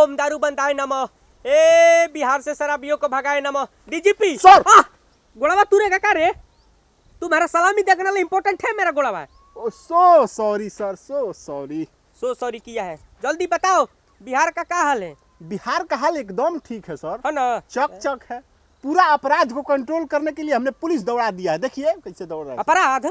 ओम दारू बंदाए नमः। ए बिहार से शराबियों को भगाए नमः। डीजीपी सर गोलाबा तू रे का रे? तुम्हारा सलामी देखने वाला इम्पोर्टेंट है मेरा गोलाबा। So sorry sir, so sorry. So sorry किया है, जल्दी बताओ बिहार का क्या हाल है? बिहार का हाल एकदम ठीक है सर, है ना? चक चक है। पूरा अपराध को कंट्रोल करने के लिए हमने पुलिस दौड़ा दिया है, देखिए कैसे दौड़ रहा है। अपराध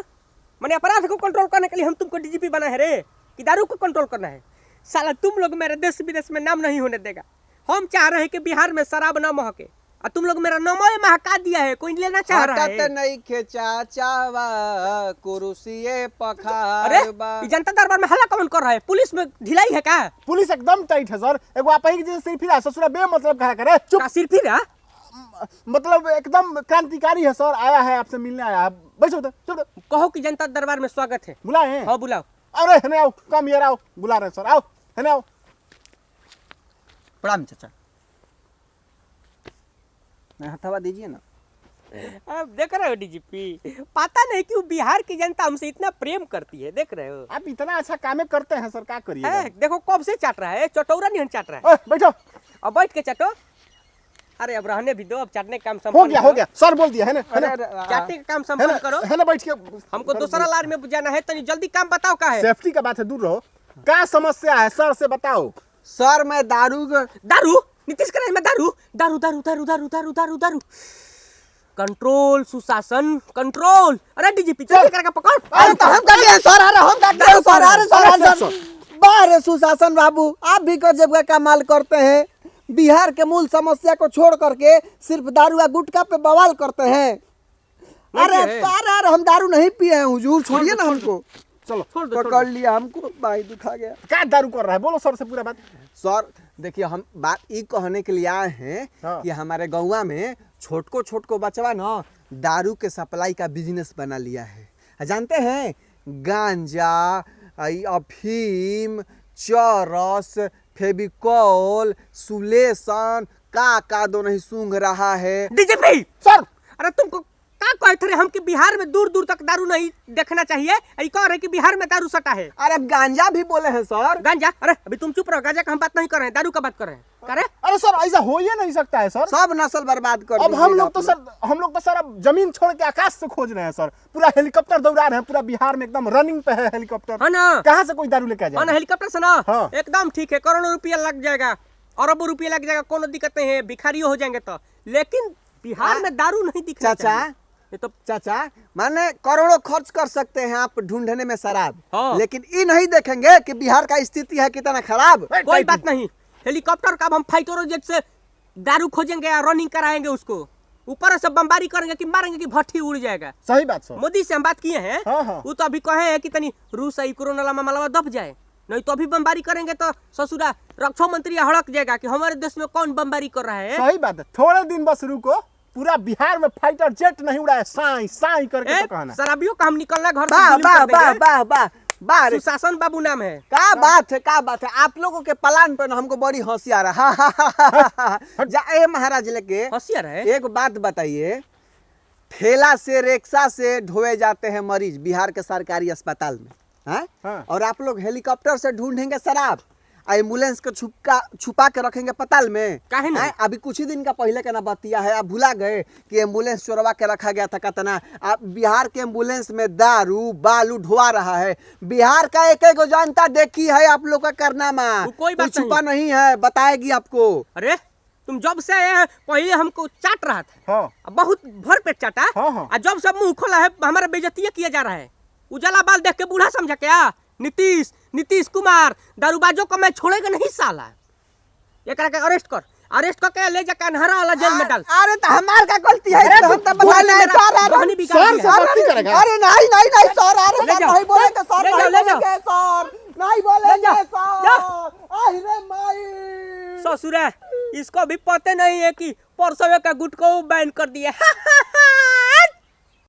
माने अपराध को कंट्रोल करने के लिए हम तुमको डीजीपी बना है रे कि दारू को कंट्रोल करना है? साला तुम लोग मेरे देश विदेश में नाम नहीं होने देगा। हम चाह रहे हैं कि बिहार में शराब ना महके और तुम लोग मेरा नाम महका दिया है, कोई लेना चाह रहा है? नहीं खेचा चावा कुरुसिए अरे पखारबा। ये जनता दरबार में हल्ला कौन कर रहा है? पुलिस में ढिलाई है क्या? पुलिस एकदम टाइट है सर। एगो आप ही जैसे सिर्फ ही ससुरा बे मतलब कहा करे चुप। का सिर फिर मतलब एकदम क्रांतिकारी है सर, आया है आपसे मिलने आया है। बैठो तो चुप तो। कहो कि जनता दरबार में स्वागत है। बुलाए हैं? हाँ बुलाओ। अरे हने आओ, कम यार आओ, बुला रहे हैं सर, आओ हने आओ। प्रणाम चाचा। हथवा दीजिए ना। अब देख रहे हो डीजीपी, पता नहीं क्यों बिहार की जनता हमसे इतना प्रेम करती है, देख रहे हो? आप इतना अच्छा कामे करते हैं सर, क्या करिए। है, देखो कब से चाट रहा है, चटोरा नहीं चाट रहा है। बैठो। अब बैठ के चाटो। अरे अब रहने भी दो, अब चाटने का काम हो संपन्न गया करो। हो गया सर, बोल दिया है ना, चाटने का काम संपन्न करो। है ना, बैठ के। हमको दूसरा लार में जाना है, तनी जल्दी काम बताओ का है? सेफ्टी का बात है, दूर रहो। क्या समस्या है सर से बताओ। सर मैं दारू नीतीश करे में दारू दारू दारू दारू दारू दारू दारू दारू कंट्रोल, सुशासन, कंट्रोल। अरे डीजीपी चल करके पकड़। अरे तो हम कर लिए सर, अरे हम कर लिए सर, अरे सर बारे सुशासन बाबू, आप भी गजब का कमाल करते हैं। बिहार के मूल समस्या को छोड़ करके सिर्फ दारू या गुटखा पे बवाल करते हैं। अरे अरे हम दारू नहीं पिए हैं हुजूर, छोड़िए ना हमको। चलो पकड़ लिया हमको, भाई दुखा गया। क्या दारू कर रहा है, बोलो सर से पूरा बात। सर देखिए, हम बात ये कहने के लिए आए हैं कि हमारे गाँव में छोटको बचवा ना दारू के सप्लाई का बिजनेस बना लिया है। जानते हैं, गांजा, अफीम, चरस, फेविकॉल, सुलेशन का दो नहीं सूंघ रहा है। डीजीपी सर अरे तुमको क्या कहते रहे हम कि बिहार में दूर दूर तक दारू नहीं देखना चाहिए? ये कह रहे कि बिहार में दारू सटा है। अरे गांजा भी बोले हैं सर। गांजा? अरे अभी तुम चुप रहो, गांजा का हम बात नहीं कर रहे हैं, दारू का बात कर रहे हैं। करे? अरे सर ऐसा हो ही नहीं सकता है सर, सब नस्ल बर्बाद कर अब हम लोग तो सर अब जमीन छोड़ के आकाश से खोज रहे हैं सर। पूरा हेलीकॉप्टर दौड़ा रहे हैं, पूरा बिहार में एकदम रनिंग पे है हेलीकॉप्टर। है ना? कहाँ से कोई दारू लेके आ जाए? हेलीकॉप्टर से ना? हाँ। एकदम ठीक है, करोड़ों रुपया लग जाएगा, अरबों रुपया लग जाएगा, कोनो दिक्कत नहीं है, भिखारी हो जाएंगे तो। लेकिन बिहार में दारू नहीं दिखना चाचा चाहिए। ये तो चाचा माने करोड़ों खर्च कर सकते हैं आप ढूंढने में शराब, हाँ। लेकिन ये नहीं देखेंगे कि बिहार का स्थिति है कितना खराब। कोई बात नहीं, हेलीकॉप्टर का हम फाइटरों जेट से दारू खोजेंगे या रनिंग कराएंगे, उसको ऊपर से बमबारी करेंगे कि मारेंगे कि भट्टी उड़ जाएगा। सही बात सर। मोदी से हम बात किए हैं, हाँ। वो तो अभी कहे हैं कि तनी रूस कोरोना मामला दब जाए, नहीं तो अभी बमबारी करेंगे तो ससुरा रक्षा मंत्री हड़क जाएगा कि हमारे देश में कौन बमबारी कर रहा है। सही बात है, थोड़े दिन बस रुको, पूरा बिहार में फाइटर जेट नहीं उड़ा है, साई साई करके तो कहना। शराबियों का हम निकलना घर से वाह दिल्ली वाह कर देंगे। वाह वाह वाह वाह, सुशासन बाबू नाम है। क्या बात है, क्या बात है। आप लोगों के प्लान पर हमको बड़ी हंसी आ रहा है। जा महाराज लेके होशियार है। एक बात बताइए, ठेला से रिक्शा से ढोए जाते हैं मरीज बिहार के सरकारी अस्पताल में, हाँ? और आप लोग हेलीकॉप्टर से ढूंढेंगे शराब, एम्बुलेंस को छुपा के रखेंगे पताल में। काहे नहीं? अभी कुछ ही दिन का पहले का ना बतिया है, आप भुला गए कि एम्बुलेंस चोरवा के रखा गया था कितना। आप बिहार के एम्बुलेंस में दारू बालू ढुआ रहा है। बिहार का एक एक जनता देखी है आप लोग का करनामा, कोई बात छुपा नहीं है, बताएगी आपको। अरे तुम जब से आए हैं पहले हमको चाट रहा था, हाँ। अब बहुत भर पेट चाटा, हाँ। और जब सब मुंह खोला है हमारा बेइज्जती किया जा रहा है। उजाला बाल देख के बूढ़ा समझा क्या? नीतीश कुमार दारूबाजों को मैं छोड़ेगा नहीं साला। ये करके अरेस्ट करके ले जाकर अनहरा वाला जेल में डाल। अरे तो हमार का गलती है, हम तो बता नहीं बहनी भी सर से गलती करेगा। अरे नहीं नहीं नहीं सर, अरे ले सर जाओ, नहीं बोलेंगे सर, ले जाओ, नहीं ले जाओ। बोलेंगे सर, नहीं बोलेंगे जाओ, सर। अरे माई ससुरा इसको भी पता नहीं है कि परसों का गुट को बैन कर दिया।